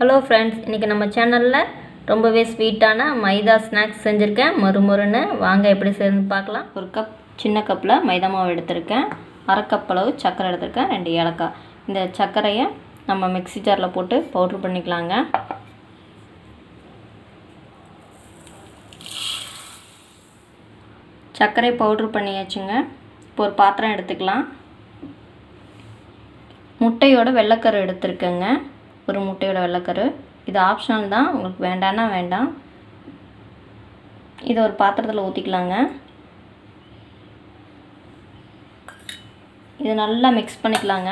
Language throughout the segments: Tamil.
ஹலோ ஃப்ரெண்ட்ஸ், இன்றைக்கி நம்ம சேனலில் ரொம்பவே ஸ்வீட்டான மைதா ஸ்நாக்ஸ் செஞ்சுருக்கேன். மொறுன்னு வாங்க எப்படி செய்யணும்னு பார்க்கலாம். ஒரு கப் சின்ன கப்பில் மைதா மாவு எடுத்திருக்கேன். அரை கப் அளவு சர்க்கரை எடுத்திருக்கேன், 2 ஏலக்காய். இந்த சர்க்கரையை நம்ம மிக்ஸி ஜாரில் போட்டு பவுட்ரு பண்ணிக்கலாங்க. சர்க்கரை பவுட்ரு பண்ணியாச்சுங்க. இப்போ ஒரு பாத்திரம் எடுத்துக்கலாம். முட்டையோட வெள்ளைக்கரு எடுத்துருக்கேங்க, ஒரு முட்டையோட வெள்ளைக்கரு. இது ஆப்ஷனல் தான், உங்களுக்கு வேண்டான்னா வேண்டாம். இதை ஒரு பாத்திரத்தில் ஊற்றிக்கலாங்க. இது நல்லா மிக்ஸ் பண்ணிக்கலாங்க.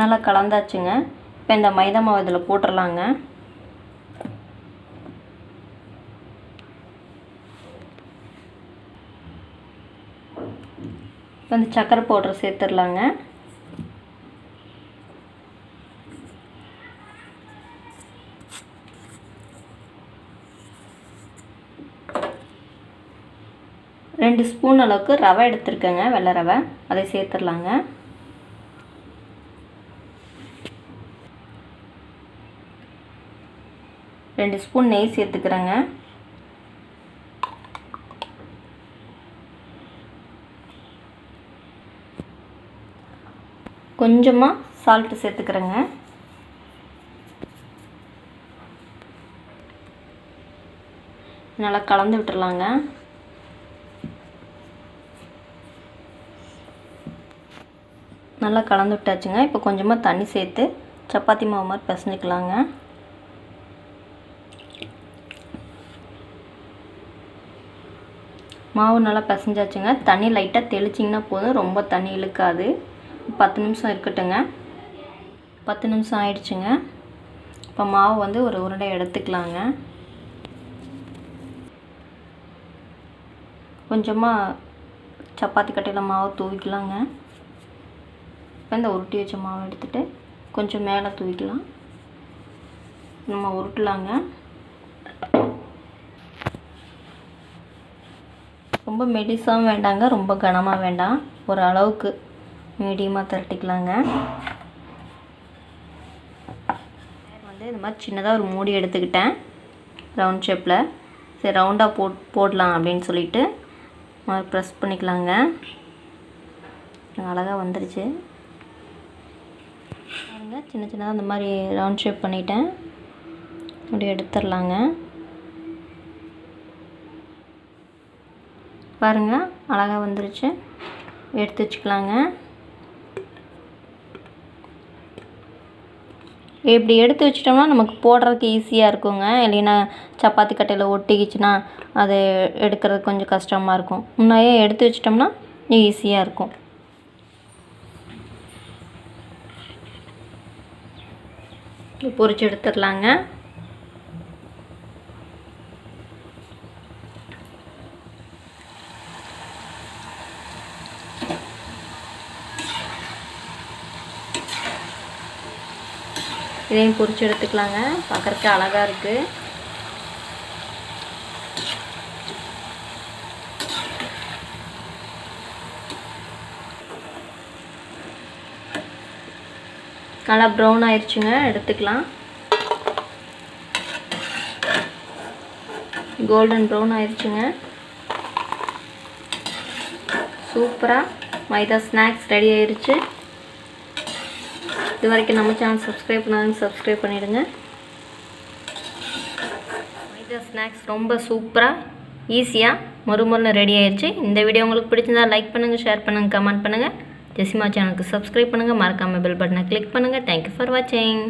நல்லா கலந்தாச்சுங்க. இப்போ இந்த மைதா மாவு இதில் போட்டுடலாங்க. இப்போ இந்த சர்க்கரை பவுடர் சேர்த்துடலாங்க. ரெண்டு ஸ்பூன் அளவுக்கு ரவை எடுத்துருக்கேங்க, வெள்ளை ரவை. அதை சேர்த்துடலாங்க. ரெண்டு ஸ்பூன் நெய் சேர்த்துக்கிறேங்க. கொஞ்சமாக சால்ட்டு சேர்த்துக்கிறேங்க. நல்லா கலந்து விட்டுறலாங்க. நல்லா கலந்து விட்டாச்சுங்க. இப்போ கொஞ்சமாக தண்ணி சேர்த்து சப்பாத்தி மாவு மாதிரி பிசைஞ்சிக்கலாங்க. மாவு நல்லா பிசைஞ்சாச்சுங்க. தண்ணி லைட்டாக தெளிச்சிங்கன்னா போதும், ரொம்ப தண்ணி இழுக்காது. 10 நிமிஷம் இருக்கட்டுங்க. 10 நிமிஷம் ஆயிடுச்சுங்க. இப்போ மாவு வந்து ஒரு உருண்டை எடுத்துக்கலாங்க. கொஞ்சமாக சப்பாத்தி கட்டையில் மாவு தூவிக்கலாங்க. இப்போ இந்த உருட்டி வச்ச மாவு எடுத்துகிட்டு கொஞ்சம் மேலே தூவிக்கலாம். நம்ம உருட்டலாங்க. ரொம்ப மெலிசாகவும் வேண்டாங்க, ரொம்ப கனமாக வேண்டாம், ஒரு அளவுக்கு மீடியமாக திரட்டிக்கலாங்க. வந்து இது மாதிரி சின்னதாக ஒரு மூடி எடுத்துக்கிட்டேன், ரவுண்ட் ஷேப்பில். சரி, ரவுண்டாக போடலாம் அப்படின்னு சொல்லிட்டு ப்ரெஸ் பண்ணிக்கலாங்க. அழகாக வந்துருச்சு பாருங்க. சின்ன சின்னதாக அந்த மாதிரி ரவுண்ட் ஷேப் பண்ணிட்டேன். அப்படி எடுத்துடலாங்க. பாருங்கள், அழகாக வந்துருச்சு. எடுத்து வச்சுக்கலாங்க. இப்படி எடுத்து வச்சிட்டோம்னா நமக்கு போடுறதுக்கு ஈஸியாக இருக்குங்க. இல்லைன்னா சப்பாத்தி கட்டையில் ஒட்டிக்கிச்சுன்னா அது எடுக்கிறது கொஞ்சம் கஷ்டமாக இருக்கும். முன்னாடியே எடுத்து வச்சிட்டோம்னா ஈஸியாக இருக்கும். பொரிச்சு எடுத்துடலாங்க. இதையும் பொரிச்சு எடுத்துக்கலாங்க. பார்க்குறதுக்கு அழகாக இருக்குது. நல்லா ப்ரௌன் ஆயிடுச்சுங்க, எடுத்துக்கலாம். கோல்டன் ப்ரௌன் ஆயிடுச்சுங்க. சூப்பராக மைதா ஸ்நாக்ஸ் ரெடி ஆயிடுச்சு. இது வரைக்கும் நம்ம சேனல் சப்ஸ்கிரைப் பண்ணாங்க, சப்ஸ்கிரைப் பண்ணிவிடுங்க. மைதா ஸ்நாக்ஸ் ரொம்ப சூப்பராக ஈஸியாக மொறுன்னு ரெடி ஆயிடுச்சு. இந்த வீடியோ உங்களுக்கு பிடிச்சிருந்தா லைக் பண்ணுங்கள், ஷேர் பண்ணுங்கள், கமெண்ட் பண்ணுங்கள். ஜெசிமா சேனலுக்கு சப்ஸ்கிரைப் பண்ணுங்கள். மறக்காமல் பெல் பட்டனை கிளிக் பண்ணுங்கள். தேங்க்யூ ஃபார் வாட்சிங்.